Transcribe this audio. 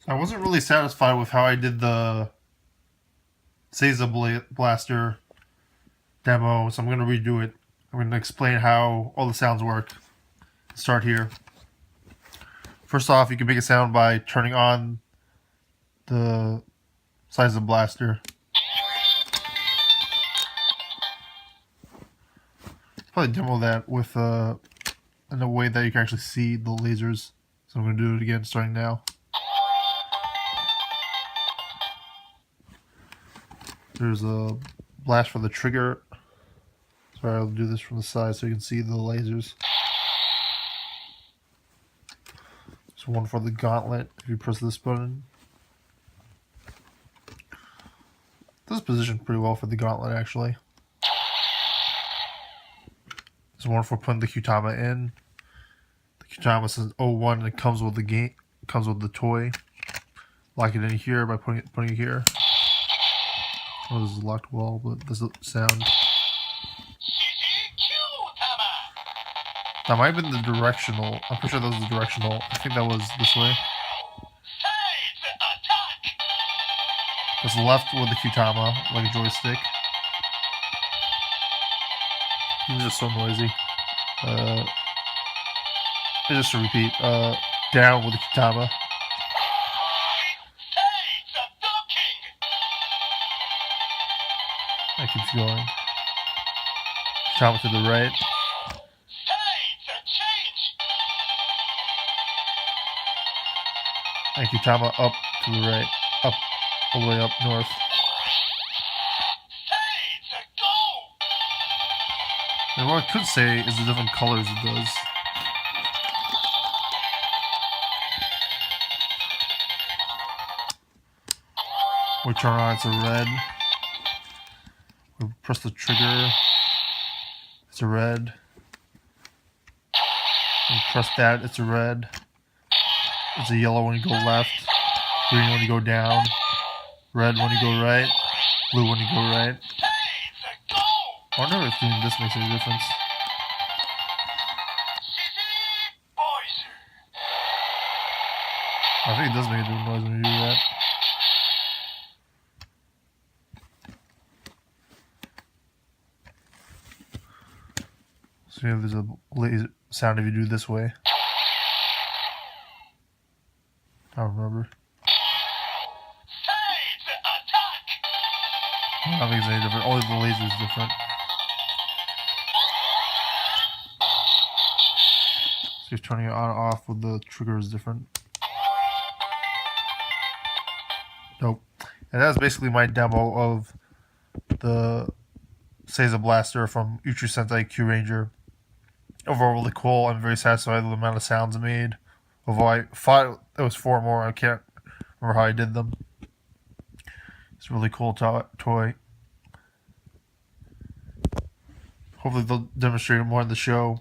I wasn't really satisfied with how I did the Seiza Blaster demo, so I'm going to redo it. I'm going to explain how all the sounds work. Start here. First off, you can make a sound by turning on the Seiza Blaster. Probably demo that with in a way that you can actually see the lasers. So I'm going to do it again starting now. There's a blast for the trigger. Sorry, I'll do this from the side so you can see the lasers. There's one for the gauntlet if you press this button. This is positioned pretty well for the gauntlet actually. There's one for putting the Kyutama in. The Kyutama says 01 and it comes with the game, comes with the toy. Lock it in here by putting it here. Oh, this is locked wall, but this is sound. That might have been the directional. I'm pretty sure that was the directional. I think that was this way. That's left with the Kyutama, like a joystick. These are just so noisy. Just to repeat, down with the Kyutama. That keeps going. Kyutama to the right. And Kyutama up to the right. Up, all the way up north. And what I could say is the different colors it does. We turn on, it's a red. We press the trigger, it's a red. We press that, it's a red. It's a yellow when you go left, green when you go down, red when you go right, blue when you go right. I wonder if doing this makes any difference. I think it does make a different noise when you do that. So yeah, there's a laser sound if you do it this way. I don't remember. I don't think it's any different. Only the laser is different. So you're turning it on and off with the trigger is different. Nope. And that's basically my demo of the Seiza Blaster from Uchu Sentai Kyuuranger. Overall, really cool. I'm very satisfied with the amount of sounds it made. Although I thought it was 4 more, I can't remember how I did them. It's a really cool toy. Hopefully they'll demonstrate it more in the show.